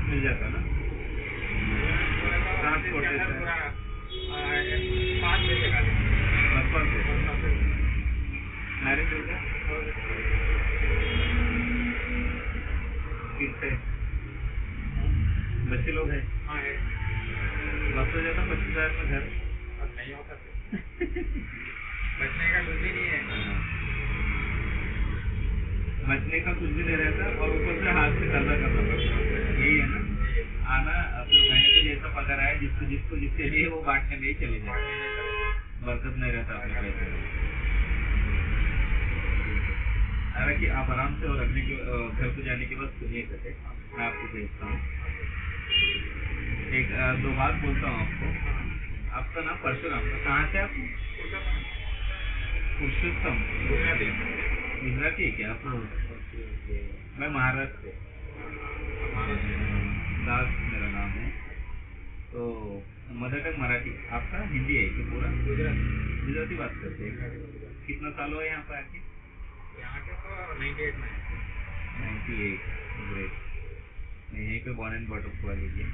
मिल जाता ना, ट्रांसपोर्टेशन 5 बजे का बचपन से मैरिज हो गया किससे बच्चे लोग हैं? हाँ है। बस हो जाता 25,000 में घर? अब नहीं होता बचने का कुछ भी नहीं है, बचने का कुछ भी नहीं रहता और ऊपर से हाथ से कर्जा करना पड़ता है, यही है ना। आना अपने महीने को जैसा पगार आया जिसको जिसको जिसके लिए वो बांटने में ही चले जाए, बरकत नहीं रहता अपने पैसे में। हालांकि आप आराम से और रखने के घर को जाने के बाद सुनिए कहते मैं आपको भेजता हूँ। एक दो बात बोलता हूँ आपको। आपका नाम परशुराम, कहाँ से आप? पुरुषोत्तम गुजराती है क्या आप? मैं महाराष्ट्र से, दास मेरा नाम है। तो मदर टंग मराठी, आपका हिंदी है कि पूरा गुजराती बात करते हैं? कितना साल हुआ यहाँ पर आके? यहाँ के तो 98 में 98, ग्रेट। मैं यहीं पे बॉर्न एंड बॉटम हुआ लीजिए,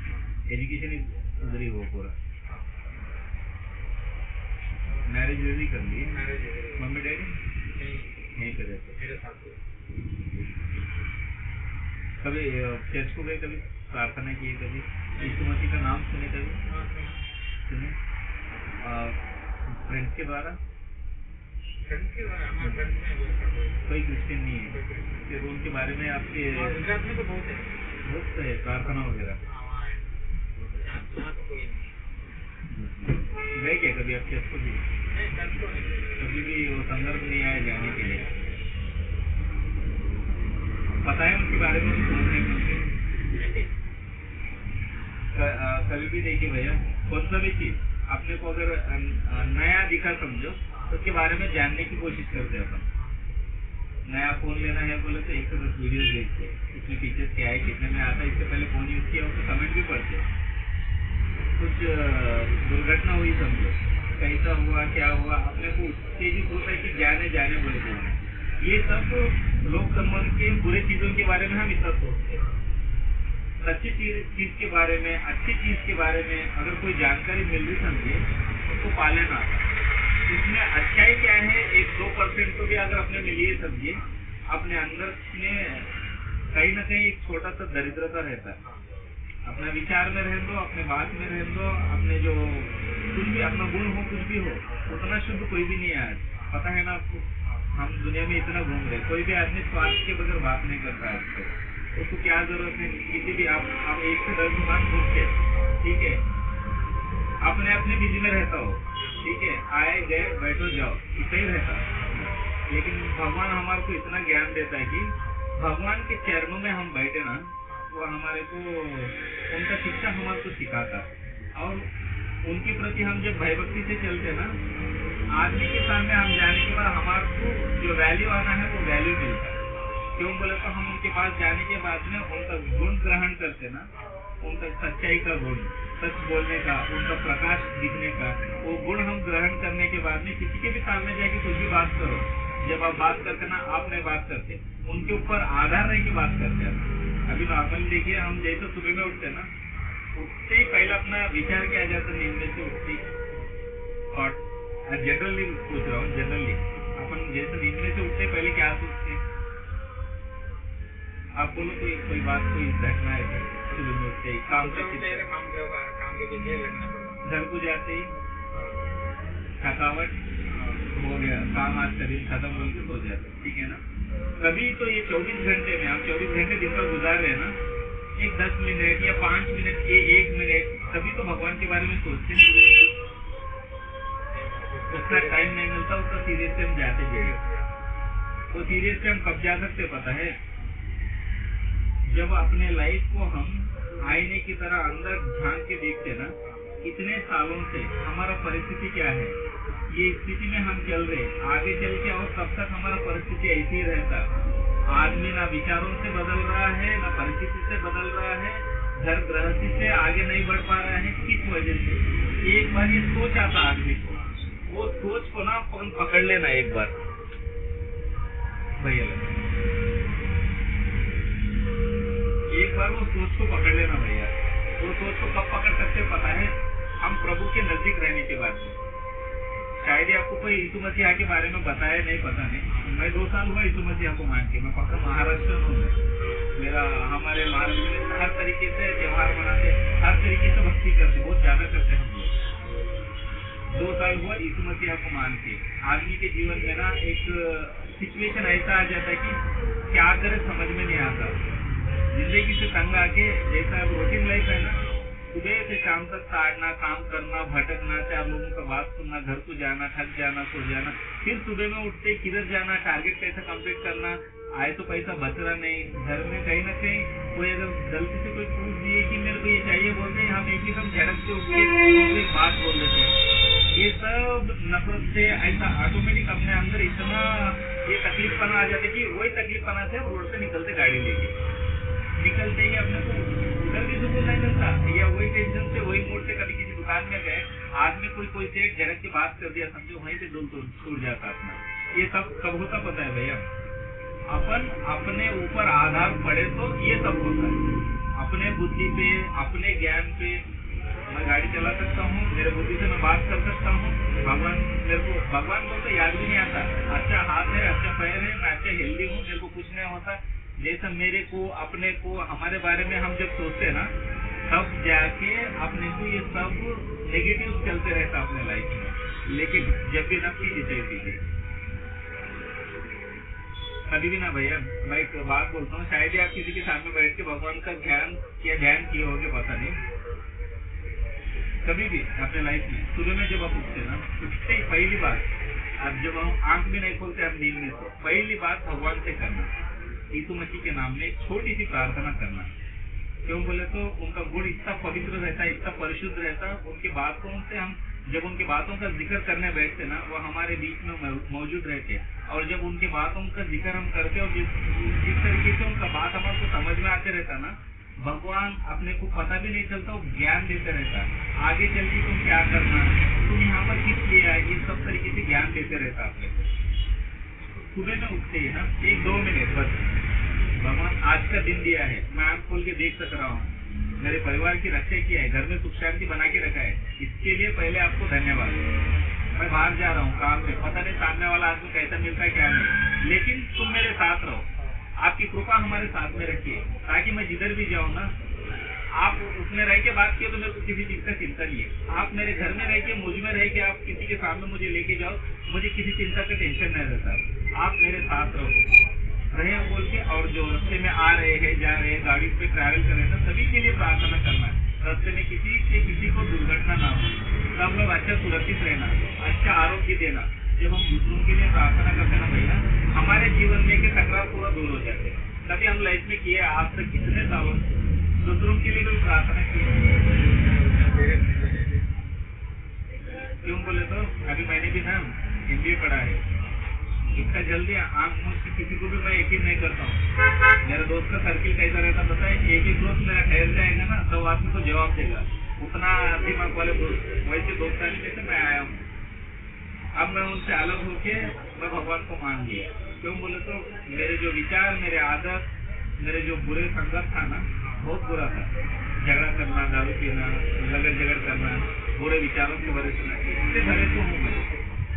एजुकेशन उधर ही हो पूरा। मैरिज रेडी कर ली? मम्मी डैडी यहीं पे रहते? मेरे साथ कभी चर्च को गए, कभी प्रार्थना किए, कभी यीशु मसीह का नाम सुने, कभी सुने? फ्रेंड्स के द्वारा? कोई क्रिश्चियन नहीं है, फिर उनके बारे में आपके गुजरात में तो बहुत है प्रार्थना वगैरह? गए क्या कभी आप चर्च को भी? कभी भी वो संदर्भ नहीं आया जाने के लिए? पता है उनके बारे में कौन है उनके? कभी भी देखिए भैया, कोई भी चीज अपने को अगर नया दिखा समझो तो उसके बारे में जानने की कोशिश करते हैं अपन। नया फोन लेना है बोले तो 1 से 10 वीडियो देखते हैं, इसमें फीचर्स क्या है, कितने में आता है, इससे पहले फोन यूज किया उसको कमेंट भी पढ़ते। कुछ दुर्घटना हुई समझो, कैसा हुआ क्या हुआ, अपने को उत्तेजित होता है कि जाने बोले बोलना। ये सब लोक संबंध के बुरे चीजों के बारे में हम इतना सोचते हैं। सच्ची चीज के बारे में, अच्छी चीज के बारे में अगर कोई जानकारी मिल रही समझिए उसको पालन आता है। इसमें अच्छाई क्या है, 1-2% तो भी अगर अपने मिलिए समझिए, अपने अंदर में कहीं ना कहीं एक छोटा सा दरिद्रता रहता है। अपने विचार में रह दो, अपने बात में रह दो, अपने जो कुछ भी अपना गुण हो, कुछ भी हो, उतना शुद्ध कोई भी नहीं है आज। पता है ना आपको, हम दुनिया में इतना घूम रहे, कोई भी आदमी स्वार्थ के बगैर बात नहीं करता है। उसको क्या जरूरत है किसी भी, आप 1 से 10 दुकान घूमते, ठीक है, अपने अपने बिजी में रहता हो, ठीक है, आए गए बैठो जाओ, इतना ही रहता है। लेकिन भगवान हमारे को इतना ज्ञान देता है कि भगवान के चरणों में हम बैठे ना, वो हमारे को उनका शिक्षा हमारे को सिखाता है। और उनके प्रति हम जब भयभक्ति से चलते ना, आदमी के सामने हम जाने के बाद हमारे को जो वैल्यू आना है वो वैल्यू मिलता है। क्यों बोले तो हम उनके पास जाने के बाद में उनका गुण ग्रहण करते ना, उनका सच्चाई का गुण, सच बोलने का, उनका प्रकाश दिखने का, वो गुण हम ग्रहण करने के बाद में किसी के भी सामने जाके कुछ भी बात करो, जब आप बात करते ना, आप नहीं बात करते, उनके ऊपर आधार रह के बात करते हैं। अभी नॉर्मली देखिए, हम जैसे सुबह में उठते ना, उठते ही पहले अपना विचार क्या जाता है, नींद में से उठते और जनरली पूछ रहा हूँ, जनरली अपन जैसे नींद में से उठते पहले क्या सोचते हैं? आप बोलो कोई बात, कोई घटना है सुबह में उठते ही, काम के पीछे लगना पड़ता, घर को जाते ही थकावट हो गया, काम आज का दिन खत्म बोल के सो जाते, ठीक है ना। कभी तो ये 24 घंटे में, आप 24 घंटे दिन पर गुजार रहे ना, एक 10 मिनट या 5 मिनट, 1 मिनट, तभी तो भगवान के बारे में सोचते हैं। उतना टाइम नहीं मिलता, उसका सीरियस से हम जाते जाएंगे। तो सीरियस से हम कब जा सकते पता है? जब अपने लाइफ को हम आईने की तरह अंदर झांक के देखते ना, इतने सालों से हमारा परिस्थिति क्या है, ये स्थिति में हम चल रहे, आगे चल के और कब तक हमारा परिस्थिति ऐसी ही रहता। आदमी ना विचारों से बदल रहा है, ना परिस्थिति से बदल रहा है, घर गृहस्थी से आगे नहीं बढ़ पा रहा है। किस वजह से? एक बार ये सोच आता आदमी को, वो सोच को ना पकड़ लेना एक बार भैया, एक बार वो सोच को पकड़ लेना भैया। वो सोच को कब पकड़ सकते पता है? हम प्रभु के नजदीक रहने के बाद में। शायद ही आपको कोई यीशु मसीहा के बारे में बताया नहीं, पता नहीं। मैं 2 साल हुआ यीशु मसीहा को मान के। मैं पक्का महाराष्ट्र हूँ। मेरा हमारे महाराष्ट्र में हर तरीके से त्योहार मनाते, हर तरीके से भक्ति करते, बहुत ज्यादा करते हैं हम लोग। 2 साल हुआ यीशु मसीहा को मान के। आदमी के जीवन में ना एक सिचुएशन ऐसा आ जाता है कि क्या करे समझ में नहीं आता। जिंदगी से तंग आके, जैसा रूटीन लाइफ है ना, सुबह से शाम तक ताड़ना, काम करना, भटकना, 4 लोगों का बात सुनना, घर को जाना, थक जाना, सो जाना, फिर सुबह में उठते किधर जाना, टारगेट कैसा कंप्लीट करना, आए तो पैसा बच रहा नहीं, घर में कहीं ना कहीं कोई अगर गलती से कोई पूछ दिए कि मेरे को ये चाहिए बोलते हैं, हम एक ही हम झड़क से उठ के बात बोल देते हैं। ये सब नफरत से ऐसा ऑटोमेटिक अपने अंदर इतना ये तकलीफ पना आ जाता है कि वही तकलीफ पना से रोड पे निकलते, गाड़ी लेके निकलते ही अपने को उधर भी सुकून नहीं मिलता, या वही टेंशन से वही मूड से कभी किसी दुकान में गए, आदमी कोई से झड़क के बात कर दिया, समझो वहीं से दिल टूट जाता अपना। ये सब कब होता पता है भैया? अपन अपने ऊपर आधार पड़े तो ये सब होता है। अपने बुद्धि पे, अपने ज्ञान पे मैं गाड़ी चला सकता हूँ, मेरे बुद्धि से मैं बात कर सकता हूँ। भगवान को तो याद भी नहीं आता। अच्छा हाथ है, अच्छा पैर है, मैं अच्छा हेल्दी हूँ, मेरे को कुछ नहीं होता। जैसा मेरे को, अपने को, हमारे बारे में हम जब सोचते हैं ना, तब जाके अपने को ये सब नेगेटिव चलते रहता अपने लाइफ में। लेकिन जब भी नफी चाहिए कभी भी ना भैया, मैं एक बात बोलता हूँ, शायद ही आप किसी के सामने बैठ के भगवान का ध्यान किए होंगे, पता नहीं। कभी भी अपने लाइफ में सुबह में जब आप उठते ना, उठते ही पहली बात, अब जब हम आंख भी नहीं खोलते आप नींद में से, पहली बात भगवान से करना, यीशु मसीह के नाम में छोटी सी प्रार्थना करना। क्यों बोले तो उनका गुण इतना पवित्र रहता है, इतना परिशुद्ध रहता है। उनकी बातों से हम जब उनकी बातों का जिक्र करने बैठते ना, वो हमारे बीच में मौजूद रहते हैं। और जब उनकी बातों का जिक्र हम करते और जिस तरीके से उनका बात हमारे समझ में आते रहता ना, भगवान अपने को पता भी नहीं चलता, वो ज्ञान देते रहता। आगे चल के तुम क्या करना, तुम यहाँ पर किस लिए आए, ये सब तरीके से ज्ञान देते रहता अपने को। सुबह में उठते ही ना 1-2 मिनट बस, भगवान आज का दिन दिया है, मैं आंख खोल के देख सक रहा हूँ, मेरे परिवार की रक्षा किया है, घर में सुख शांति बना के रखा है, इसके लिए पहले आपको धन्यवाद। मैं बाहर जा रहा हूँ काम में, पता नहीं सामने वाला आदमी कैसा मिलता है क्या नहीं, लेकिन तुम मेरे साथ रहो, आपकी कृपा हमारे साथ में रखिए, ताकि मैं जिधर भी जाऊँ ना, आप उसमें रह के बात किए तो मेरे को किसी चीज का चिंता नहीं है। आप मेरे घर में रह के, मुझ में रह के आप किसी के सामने मुझे लेके जाओ, मुझे किसी चिंता का टेंशन नहीं रहता। आप मेरे साथ रहे बोल के। और जो रास्ते में आ रहे हैं, जा रहे हैं, गाड़ी पे ट्रैवल कर रहे हैं, सभी के लिए प्रार्थना करना है। रास्ते में किसी को दुर्घटना ना हो, सब लोग अच्छा सुरक्षित रहना, अच्छा आरोग्य देना। जब हम दूसरों के लिए प्रार्थना करते ना भैया, हमारे जीवन में के तकरार पूरा दूर हो जाते हैं। कभी हम लाइफ में किए आज तक कितने सालों दूसरों के लिए कोई प्रार्थना की? क्यों बोले तो अभी मैंने भी ना MBA पढ़ा है, इतना जल्दी आंख मूंद के किसी को भी मैं यकीन नहीं करता हूँ। मेरे दोस्त का सर्किल कैसा रहता पता है? एक ही दोस्त मेरा ठहर जाएगा ना, तो आदमी को जवाब देगा, उतना दिमाग वाले दोस्त, वैसे दोस्तानी में से मैं आया हूँ। अब मैं उनसे अलग होके मैं भगवान को मान लिया। क्यों बोले तो मेरे जो विचार, मेरे आदत, मेरे जो बुरे संगत था ना, बहुत बुरा था। झगड़ा करना, दारू पीना, लगड़ झगड़ करना, बुरे विचारों के भरे सुना, इससे भरे तो हूँ मैं।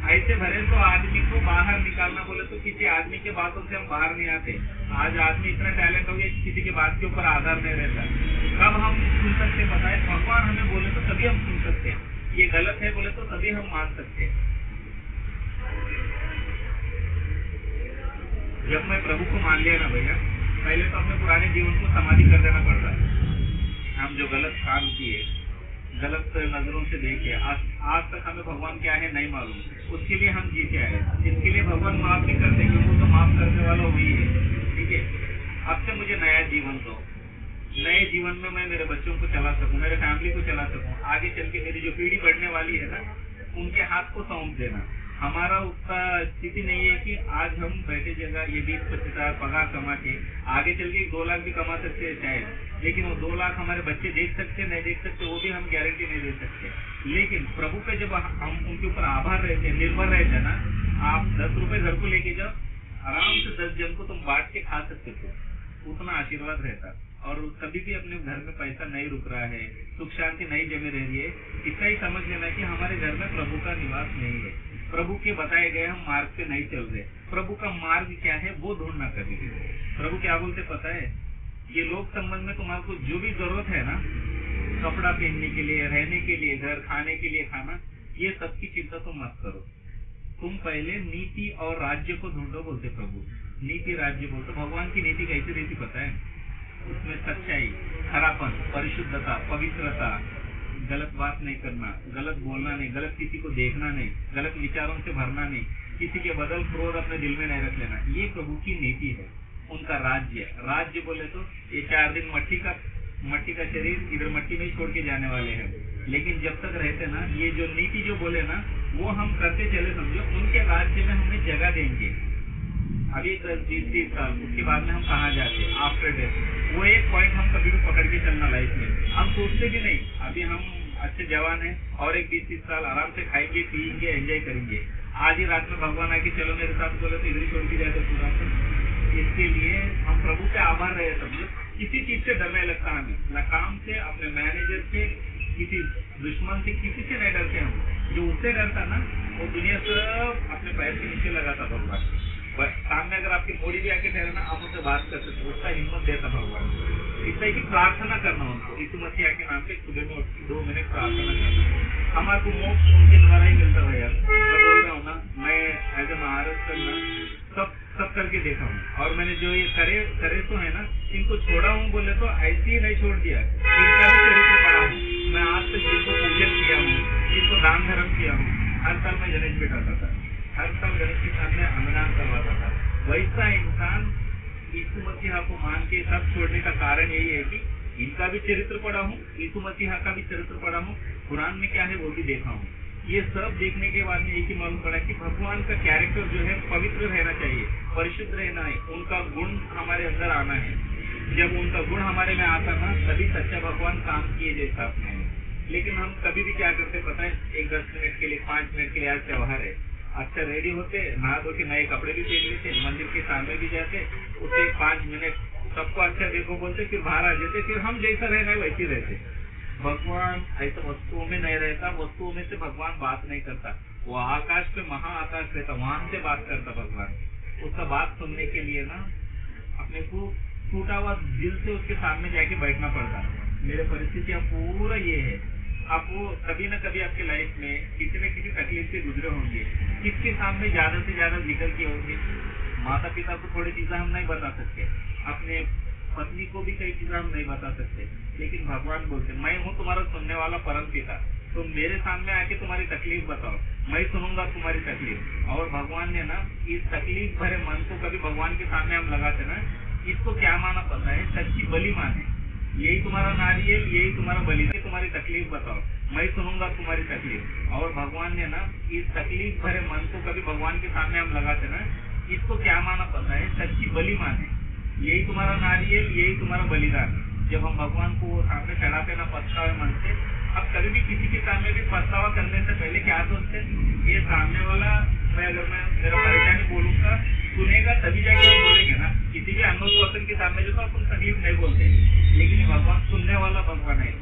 ऐसे भरे तो आदमी को बाहर निकालना बोले तो किसी आदमी के बातों से हम बाहर नहीं आते। आज आदमी इतना टैलेंट हो गया, किसी की बात के ऊपर आधार नहीं रहता। कब हम सुन सकते पता है? भगवान हमें बोले तो तभी हम सुन सकते हैं, ये गलत है बोले तो तभी हम मान सकते हैं। जब मैं प्रभु को मान लिया ना भैया, पहले तो अपने पुराने जीवन को समाधि कर देना पड़ता है। हम जो गलत काम किए, गलत नजरों से देखे, आज तक हमें भगवान क्या है नहीं मालूम, उसके लिए हम जीते आए। इसके लिए भगवान माफ भी करते, क्योंकि वो तो माफ करने वाला वही है। ठीक है, अब से मुझे नया जीवन दो, नए जीवन में मैं मेरे बच्चों को चला सकूं, मेरे फैमिली को चला सकूं, आगे चल के मेरी जो पीढ़ी बढ़ने वाली है ना, उनके हाथ को सौंप देना। हमारा उतना स्थिति नहीं है कि आज हम बैठे जगह ये 20-25 हजार पगार कमा के आगे चल के 2 लाख भी कमा सकते हैं शायद, लेकिन वो 2 लाख हमारे बच्चे देख सकते नहीं देख सकते, वो भी हम गारंटी नहीं दे सकते। लेकिन प्रभु पे जब हम उनके ऊपर आभार रहते, निर्भर रहते ना, आप 10 रुपए घर को लेके जाओ, आराम से 10 जन को तुम बांट के खा सकते थे, उतना आशीर्वाद रहता। और कभी भी अपने घर में पैसा नहीं रुक रहा है, सुख शांति नहीं जमी रह रही है, इतना ही समझ लेना कि हमारे घर में प्रभु का निवास नहीं है। प्रभु के बताए गए हम मार्ग पे नहीं चल रहे। प्रभु का मार्ग क्या है वो ढूंढना कभी भी। प्रभु क्या बोलते पता है, ये लोक संबंध में तुम्हारे को जो भी जरूरत है ना, कपड़ा पहनने के लिए, रहने के लिए, घर, खाने के लिए खाना, ये सबकी चिंता तुम मत करो। तुम पहले नीति और राज्य को ढूंढो बोलते प्रभु। नीति राज्य बोलते भगवान की नीति कैसी रहती पता है, उसमें सच्चाई, खरापन, परिशुद्धता, पवित्रता, गलत बात नहीं करना, गलत बोलना नहीं, गलत किसी को देखना नहीं, गलत विचारों से भरना नहीं, किसी के बदल क्रोध अपने दिल में नहीं रख लेना। ये प्रभु की नीति है। उनका राज्य बोले तो ये 4 दिन मट्टी का शरीर इधर मट्टी में ही छोड़ के जाने वाले हैं, लेकिन जब तक रहते ना, ये जो नीति जो बोले ना वो हम करते चले, समझो उनके राज्य में हमें जगह देंगे। अभी 10-20-30 साल उसके बाद में हम कहाँ जाते आफ्टर डेथ, वो एक पॉइंट हम कभी भी पकड़ के चलना लाइफ में। हम सोचते भी नहीं, अभी हम अच्छे जवान हैं और एक 20-30 साल आराम से खाएंगे, पिएंगे, एंजॉय करेंगे। आज ही रात में भगवान आके चलो मेरे साथ बोले तो इधर ही छोड़ के जाए तो पूरा। इसके लिए हम प्रभु के आभार रहे। समझो किसी चीज से डर नहीं लगता हमें, न काम से, अपने मैनेजर से, किसी दुश्मन से, किसी से नहीं डरते हम। जो उससे डरता ना वो दुनिया सब अपने पैर के नीचे लगाता भगवान। सामने अगर आपकी मोड़ी भी आके ठहरे ना, आप उनसे बात कर सकते, उसका हिम्मत देता भगवान। इसलिए कि प्रार्थना करना उनको, यीशु मसीह के नाम पे सुबह में उठ के 2 मिनट प्रार्थना करना। हमारे को मोक्ष उनके द्वारा ही मिलता है। यार मैं बोल रहा हूँ ना, मैं एज ए महाराष्ट्र ना सब करके देखा हूँ, और मैंने जो ये करे तो है ना, इनको छोड़ा हूँ बोले तो ऐसे ही नहीं छोड़ दिया। इनका भी चरित्र पढ़ा हूँ मैं, आज तक जिनको पूजन किया हूँ, जिनको दान धर्म किया हूँ। हर साल मैं गणेश बिठाता था, हर साल गणेश के सामने अन्नदान करवाता था। वैसा इंसान यीशु मसीहा को मान के सब छोड़ने का कारण यही है कि इनका भी चरित्र पढ़ा हूँ, यीशु मसीहा का भी चरित्र पढ़ा हूँ, कुरान में क्या है वो भी देखा हूँ। ये सब देखने के बाद में एक ही मालूम पड़ा कि भगवान का कैरेक्टर जो है पवित्र रहना चाहिए, परिशुद्ध रहना है, उनका गुण हमारे अंदर आना है। जब उनका गुण हमारे में आता ना, तभी सच्चा भगवान काम किए जैसा अपने। लेकिन हम कभी भी क्या करते पता है, एक 10 मिनट के लिए, 5 मिनट के लिए, आज त्योहार है, अच्छा रेडी होते, नहा धो के नए कपड़े भी पहन लेते, मंदिर के सामने भी जाते, उससे 5 मिनट सबको अच्छा देखो बोलते, फिर बाहर आ जाते, फिर हम जैसा रहना है वैसे रहते। भगवान ऐसा वस्तुओं में नहीं रहता, वस्तुओं में से भगवान बात नहीं करता। वो आकाश पे महा आकाश रहता, वहां से बात करता भगवान। उसका बात सुनने के लिए ना अपने को टूटा हुआ दिल से उसके सामने जाके बैठना पड़ता। मेरे परिस्थितियां पूरा ये है। आप वो कभी न कभी आपके लाइफ में किसी न किसी तकलीफ से गुजरे होंगे, किसके सामने ज्यादा से ज्यादा निकल के होंगे। माता पिता को थोड़ी चीजें हम नहीं बता सकते, अपने पत्नी को भी कई चीजें हम नहीं बता सकते, लेकिन भगवान बोलते मैं हूँ तुम्हारा सुनने वाला परम पिता, तुम मेरे सामने आके तुम्हारी तकलीफ बताओ, मैं सुनूंगा तुम्हारी तकलीफ। और भगवान ने ना इस तकलीफ भरे मन को कभी भगवान के सामने हम लगाते ना, इसको क्या माना पता है, सच्ची बलि माने। यही तुम्हारा नारियल, यही तुम्हारा बलिदान, तुम्हारी तकलीफ बताओ, मैं सुनूंगा तुम्हारी तकलीफ। और भगवान ने ना इस तकलीफ भरे मन को कभी भगवान के सामने हम लगाते ना, इसको क्या माना पता है, सच्ची बलि माने। यही तुम्हारा नारियल, यही तुम्हारा बलिदान। जब हम भगवान को सामने चढ़ाते ना पछतावे मन से, अब कभी भी किसी के सामने भी पछतावा करने से पहले क्या सोचते, ये सामने वाला अगर मैं मेरा परेशानी बोलूंगा सुनेगा तभी जाके हम बोलेंगे ना। किसी भी अननोन पर्सन के सामने जो तो अपन तकलीफ नहीं बोलते, लेकिन भगवान सुनने वाला भगवान है।